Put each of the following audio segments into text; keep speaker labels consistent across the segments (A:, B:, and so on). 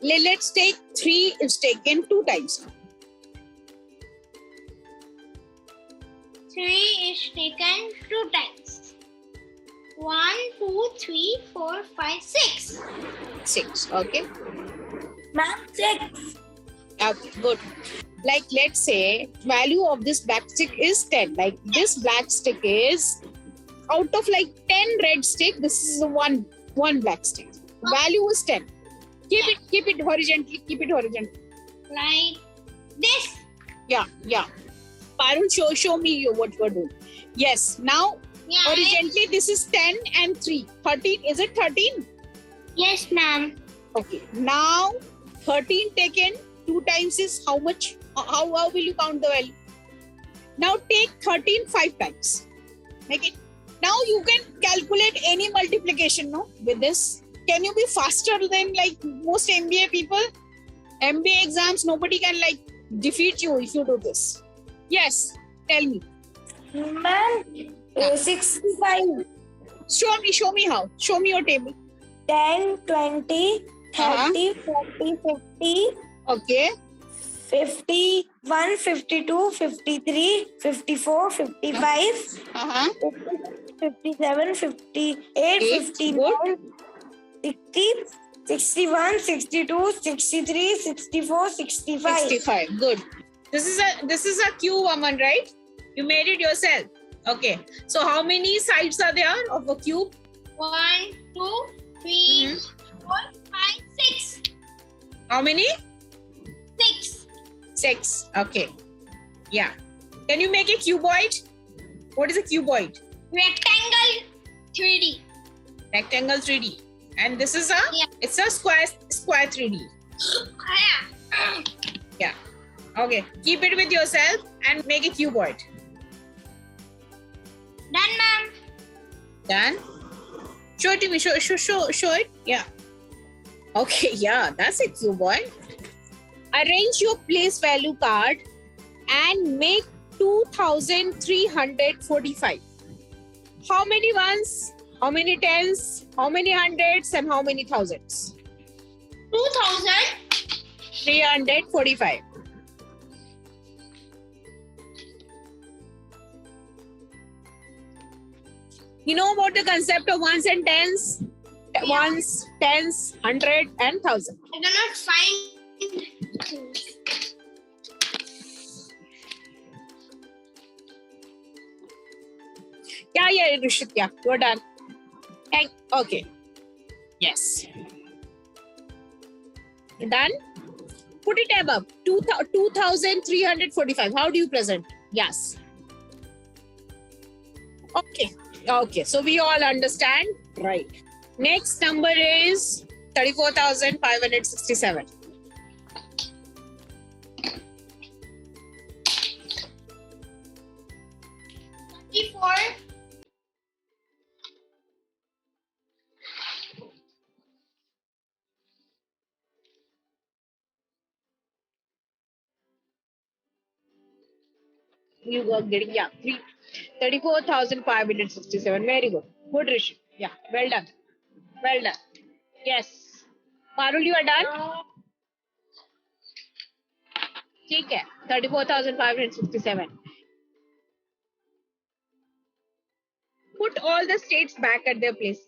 A: let's take 3 is taken 2 times.
B: 3 is taken 2 times. 1, 2, 3, 4, 5, 6.
A: 6. Okay.
C: Ma'am, 6.
A: Okay, good. Like let's say value of this black stick is 10. Like this black stick is out of like 10 red stick. This is one black stick. Value is 10. Keep it horizontally. Keep it horizontally.
B: Like this.
A: Yeah. Parul, show me what you are doing. Yes. Now
B: Yeah.
A: horizontally this is 10 and 3. 13. Is it 13?
B: Yes, ma'am.
A: Okay. Now 13 taken 2 times is how much? How will you count the value? Now take 13 5 times. Make it. Now you can calculate any multiplication, no? With this. Can you be faster than like most MBA people? MBA exams, nobody can like defeat you if you do this. Yes. Tell me.
C: Ma'am, 65.
A: Show me how. Show me your table.
C: 10, 20, 30, 40, 50,
A: Okay.
C: 51, 52, 53, 54, 55,
A: Uh-huh.
C: 57, 58,
A: Eight,
C: 59, 60, 61, 62, 63, 64, 65.
A: 65. Good. This is a cube, Aman, right? You made it yourself. Okay. So how many sides are there of a cube?
B: 1, 2, 3, 4, 5, 6.
A: How many?
B: 6.
A: 6. Okay. Yeah. Can you make a cuboid? What is a cuboid?
B: Rectangle 3D.
A: Rectangle 3D. And this is a
B: Yeah.
A: it's a square 3D. Yeah. Okay. Keep it with yourself and make a cuboid.
B: Done, ma'am.
A: Done. Show it to me. Show it. Yeah. Okay. Yeah. That's a cuboid. Arrange your place value card and make 2,345. How many ones? How many tens? How many hundreds? And how many thousands? 345. You know about the concept of ones and tens?
B: Yeah.
A: Ones, tens, 100 and 1,000.
B: I cannot find.
A: Yeah, Rishit. Yeah, you're done. Okay. Yes. Done? Put it above. 2,345. How do you present? Yes. Okay. So we all understand. Right. Next number is 34,567.
B: Before.
A: You got getting 34,567. Very good. Good, Rishi. Yeah, well done. Yes. Parul, you are done? ठीक है. 34,567. Put all the states back at their places.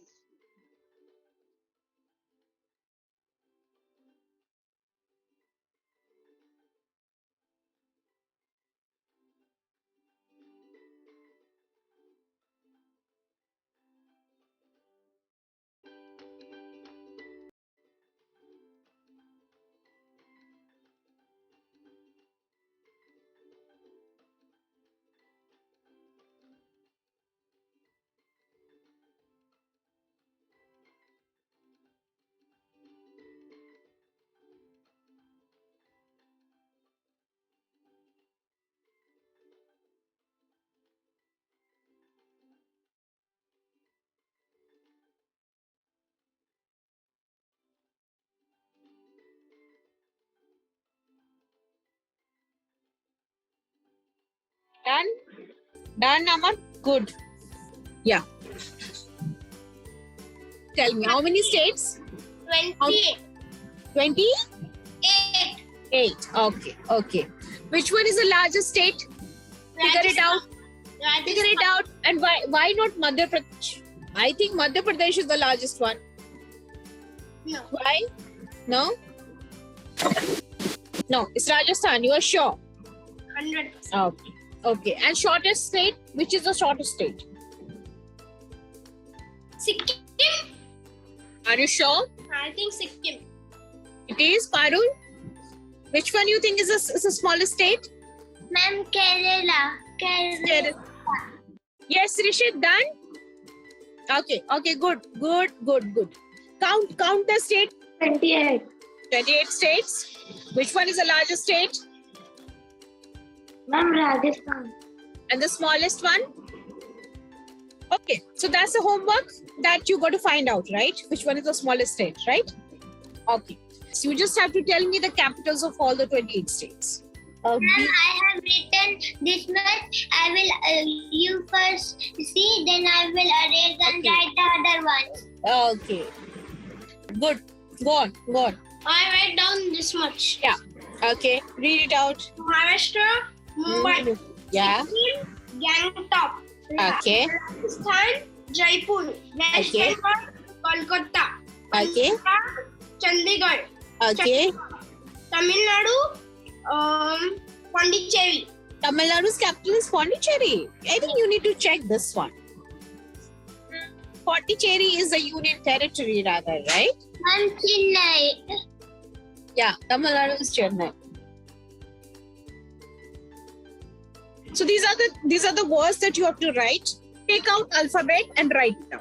A: Done, Aman? Good. Yeah. Tell me, how many states?
B: 28.
A: 28.
B: 8.
A: Okay. Which one is the largest state? Figure it out. Figure it out. And why not Madhya Pradesh? I think Madhya Pradesh is the largest one.
B: No.
A: Why? No? No, it's Rajasthan. You are sure?
B: 100%.
A: Okay. And shortest state? Which is the shortest state?
B: Sikkim.
A: Are you sure?
B: I think Sikkim.
A: It is, Parul? Which one you think is the smallest state?
B: Ma'am, Kerala.
A: Yes, Rishit, done? Okay, good. Count the state.
C: 28.
A: 28 states. Which one is the largest state?
C: Ma'am, Rajasthan.
A: And the smallest one? Okay, so that's the homework that you got to find out, right? Which one is the smallest state, right? Okay, so you just have to tell me the capitals of all the 28 states.
B: Ma'am, I have written this much. I will, you first see, then I will erase and
A: Okay.
B: write the other ones.
A: Okay, good. Go on.
B: I write down this much.
A: Yeah. Okay, read it out.
B: Maharashtra, Mumbai,
A: Yeah.
B: Sikkim, Gangtok,
A: Okay.
B: Rajasthan, Jaipur, West
A: Okay.
B: Bengal, Kolkata,
A: Okay.
B: Punjab, Chandigarh,
A: Okay.
B: Tamil Nadu, Pondicherry.
A: Tamil Nadu's capital is Pondicherry. I think you need to check this one. Pondicherry is a union territory rather, right?
B: And Chennai.
A: Yeah, Tamil Nadu is Chennai. So these are the words that you have to write. Take out alphabet and write it down.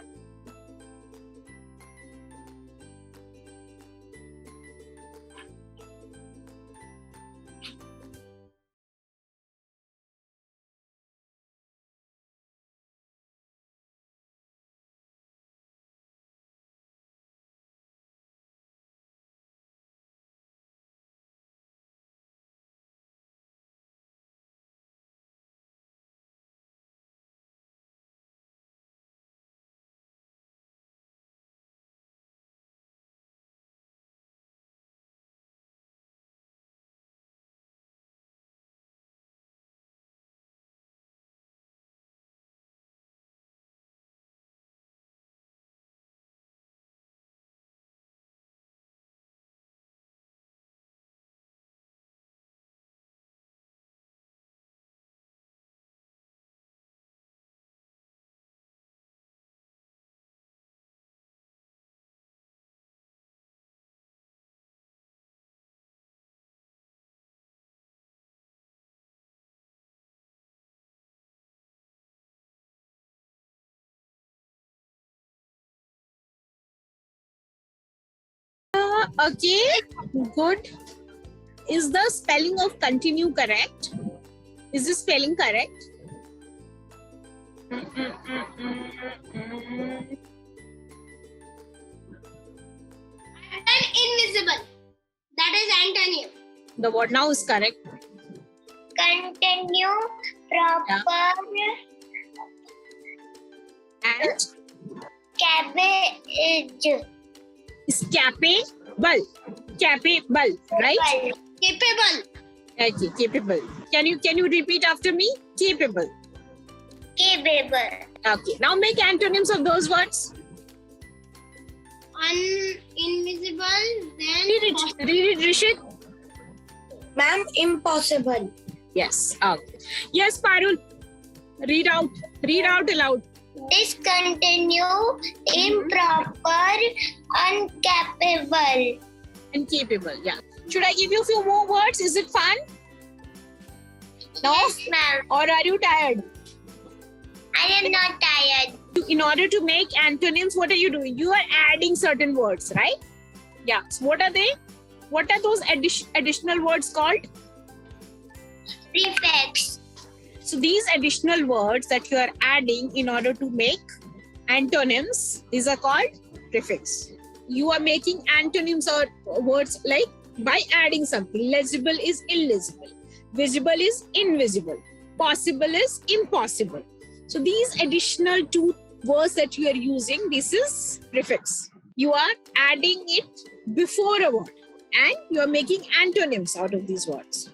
A: Okay, good. Is the spelling of continue correct? Is the spelling correct?
B: And invisible. That is antonym.
A: The word now is correct.
B: Continue, proper,
A: And
B: cabbage.
A: is capable. Capable, right?
B: Capable.
A: Okay, capable. Can you repeat after me? Capable.
B: Capable.
A: Okay. Now make antonyms of those words.
B: Invisible. Then
A: Read it, Rishit.
C: Ma'am, impossible.
A: Yes. Okay. Yes, Parul. Read out. Read out aloud.
B: discontinue, improper, incapable.
A: Incapable. Yeah. Should I give you a few more words? Is it fun? No?
B: Yes, ma'am.
A: Or are you tired?
B: I am not tired.
A: In order to make antonyms, what are you doing? You are adding certain words, right? Yeah. So what are they? What are those additional words called?
B: Prefix.
A: So these additional words that you are adding in order to make antonyms, these are called prefix. You are making antonyms or words like by adding something. Legible is illegible. Visible is invisible. Possible is impossible. So these additional two words that you are using, this is prefix. You are adding it before a word. And you are making antonyms out of these words.